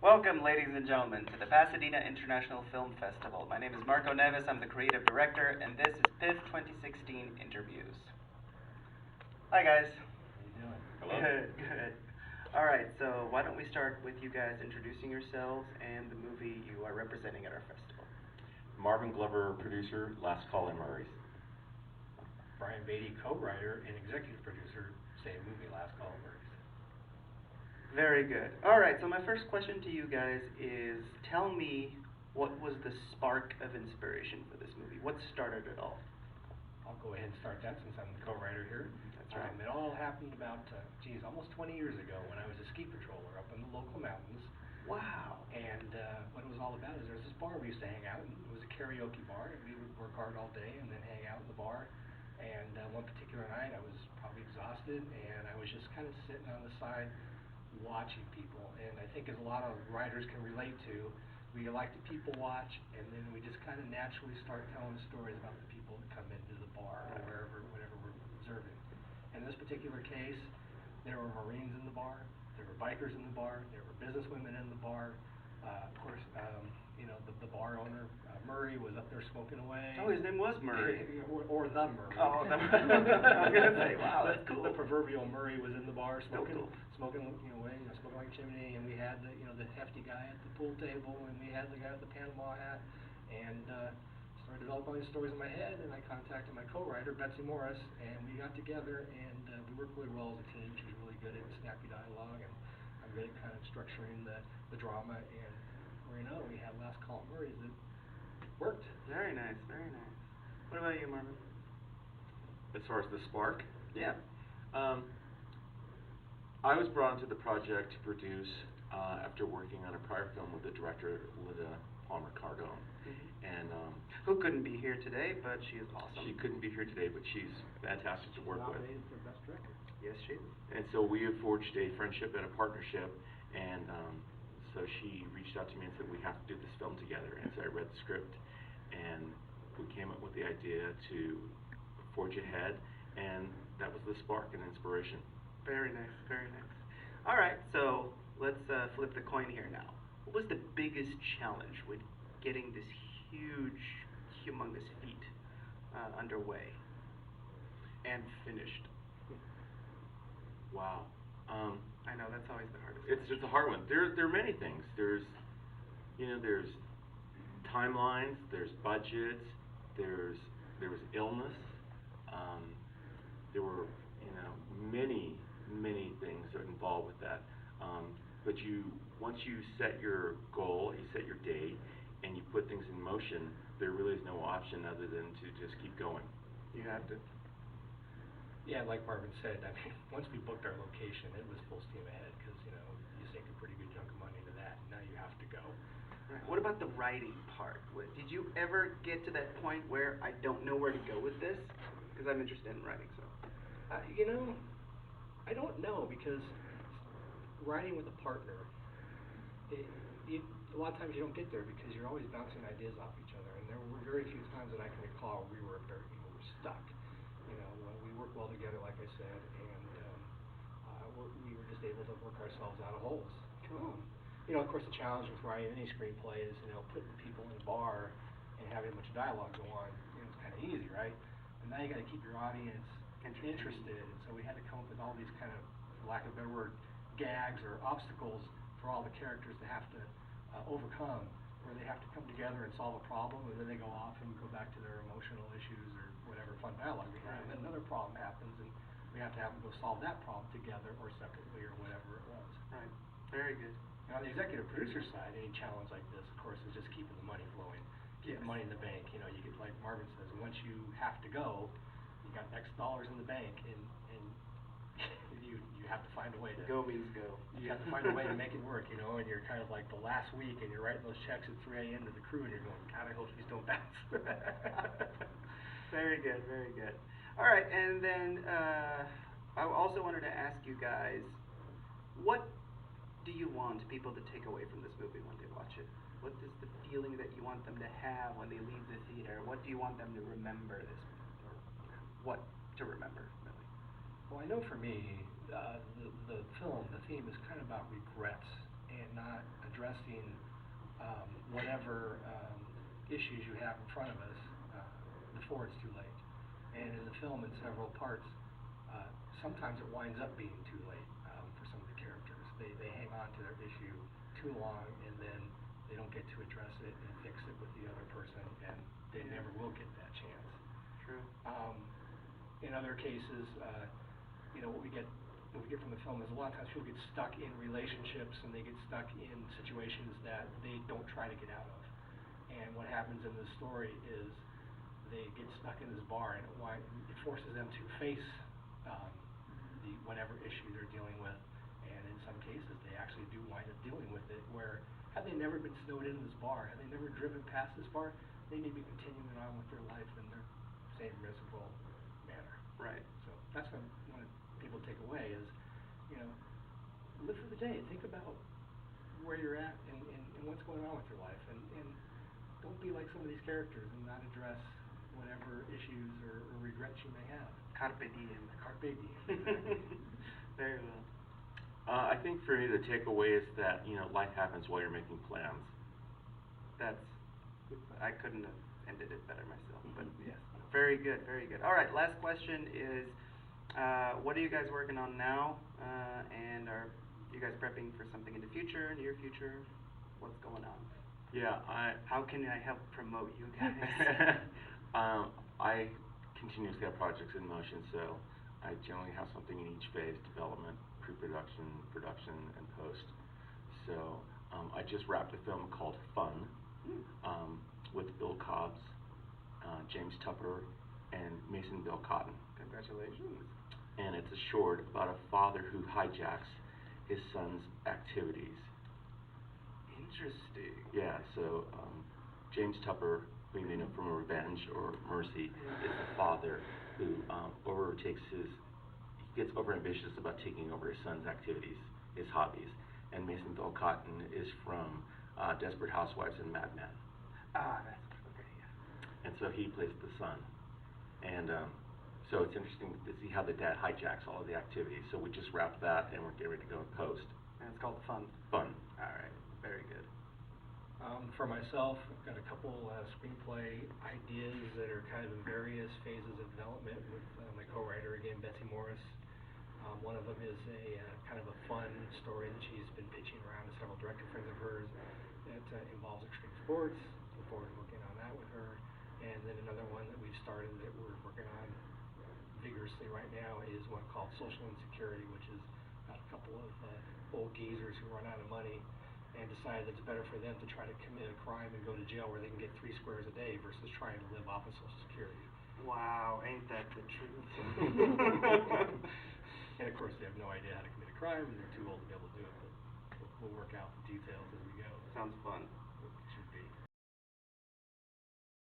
Welcome, ladies and gentlemen, to the Pasadena International Film Festival. My name is Marco Neves, I'm the creative director, and this is PIFF 2016 Interviews. Hi, guys. How you doing? Hello. Good. All right, so why don't we start with you guys introducing yourselves and the movie you are representing at our festival. Marvin Glover, producer, Last Call in Murray's. Brian Beatty, co-writer and executive producer, same movie, Last Call in Murray's. Very good. All right, so my first question to you guys is, tell me what was the spark of inspiration for this movie? What started it all? I'll go ahead and start that since I'm the co-writer here. That's right. It all happened about, almost 20 years ago when I was a ski patroller up in the local mountains. Wow. And what it was all about is there was this bar we used to hang out in. It was a karaoke bar, and we would work hard all day and then hang out in the bar. And one particular night I was probably exhausted, and I was just kind of sitting on the side watching people. And I think as a lot of writers can relate to, we like to people watch, and then we just kind of naturally start telling stories about the people that come into the bar or wherever, whatever we're observing. In this particular case, there were Marines in the bar, there were bikers in the bar, there were businesswomen in the bar. Of course, the bar owner, Murray, was up there smoking away. Oh, his name was Murray. or the Murray. Oh, I was going to say, wow, that's cool. The proverbial Murray was in the bar smoking, cool. smoking away, smoking like a chimney, and we had the hefty guy at the pool table, and we had the guy with the Panama hat, and started developing all these stories in my head, and I contacted my co-writer, Betsy Morris, and we got together, and we worked really well as a team. She's really good at snappy dialogue, and I'm good at kind of structuring the drama, and we had Last Call at Murray's that worked. Very nice, very nice. What about you, Marvin? As far as the spark, Yeah. I was brought into the project to produce after working on a prior film with the director, Palmer-Cardone. Mm-hmm. And Who couldn't be here today, but she is awesome. she couldn't be here today, but she's fantastic to work with. Nominated for Best Director. Yes, she is. And so we have forged a friendship and a partnership, and so she reached out to me and said, we have to do this film together. And so I read the script, and we came up with the idea to forge ahead, and that was the spark and inspiration. Very nice, very nice. All right, so let's flip the coin here now. What was the biggest challenge with getting this huge, humongous feat underway and finished? Wow. I know, that's always the hardest. It's a hard one. There are many things. There's timelines, there's budgets, there was illness. There were many things that are involved with that. But once you set your goal, you set your date, and you put things in motion, there really is no option other than to just keep going. You have to. Yeah, like Marvin said, I mean, once we booked our location, it was full steam ahead because, you sink a pretty good chunk of money into that, and now you have to go. Right. What about the writing part? Did you ever get to that point where I don't know where to go with this? Because I'm interested in writing, so. I don't know, because writing with a partner, a lot of times you don't get there because you're always bouncing ideas off each other, and there were very few times that I can recall we were stuck. We work well together, like I said, and we were just able to work ourselves out of holes. Cool. Of course, the challenge with writing any screenplay is, putting people in a bar and having a bunch of dialogue go on. It's kind of easy, right? But now you got to keep your audience interested, and so we had to come up with all these kind of, for lack of a better word, gags or obstacles for all the characters to have to overcome, where they have to come together and solve a problem, and then they go off and go back to their emotional issues or whatever fun dialogue we had. And then another problem happens, and we have to have them go solve that problem together or separately or whatever it was. Right. Very good. And on the executive producer side, any challenge like this, of course, is just keeping the money flowing, keeping money in the bank. You get, like Marvin says, once you have to go, you got X dollars in the bank, and you have to find a way to go means go. You have to find a way to make it work, and you're kind of like the last week, and you're writing those checks at 3 a.m. to the crew, and you're going, God, I hope these don't bounce. Very good, very good. All right, and then I also wanted to ask you guys, what do you want people to take away from this movie when they watch it? What is the feeling that you want them to have when they leave the theater? What do you want them to remember this, or what to remember, really? Well, I know for me, the film, the theme is kind of about regrets and not addressing whatever issues you have in front of us before it's too late. And in the film, in several parts, sometimes it winds up being too late for some of the characters. They hang on to their issue too long, and then they don't get to address it and fix it with the other person, and they never will get that chance. True. In other cases, what we get from the film is a lot of times people get stuck in relationships, and they get stuck in situations that they don't try to get out of. And what happens in this story is they get stuck in this bar, and it forces them to face whatever issue they're dealing with. And in some cases, they actually do wind up dealing with it, where had they never been snowed into this bar, had they never driven past this bar, they may be continuing on with their life in their same miserable manner. Right. So that's what I want people to take away is, live for the day. Think about where you're at and what's going on with your life, and don't be like some of these characters and not address whatever issues or regrets you may have. Carpe diem. Carpe diem. Exactly. Very well. I think for me the takeaway is that life happens while you're making plans. I couldn't have ended it better myself, but yes, very good, very good. All right, last question is, what are you guys working on now, and are you guys prepping for something in the future, near future? What's going on? Yeah, How can I help promote you guys? I continuously have projects in motion, so I generally have something in each phase: development, pre-production, production, and post. So I just wrapped a film called Fun with Bill Cobbs, James Tupper, and Mason Bill Cotton. Congratulations. And it's a short about a father who hijacks his son's activities. Interesting. Yeah, so James Tupper, who you may know from Revenge or Mercy, is the father who gets overambitious about taking over his son's activities, his hobbies. And Mason Bill Cotton is from Desperate Housewives and Mad Men. That's okay, yeah. And so he plays the son. And so it's interesting to see how the dad hijacks all of the activities. So we just wrapped that, and we're getting ready to go in post. And it's called Fun. Fun. All right, very good. For myself, I've got a couple screenplay ideas that are kind of in various phases of development with my co-writer, again, Betsy Morris. One of them is a kind of a fun story that she's been pitching around to several director friends of hers that involves extreme sports. Look forward to working on that with her. And then another one that we've started that we're working on vigorously right now is one called Social Insecurity, which is about a couple of old geezers who run out of money and decide that it's better for them to try to commit a crime and go to jail where they can get 3 squares a day versus trying to live off of Social Security. Wow, ain't that the truth? And of course, they have no idea how to commit a crime, and they're too old to be able to do it, but we'll work out the details as we go. Sounds fun.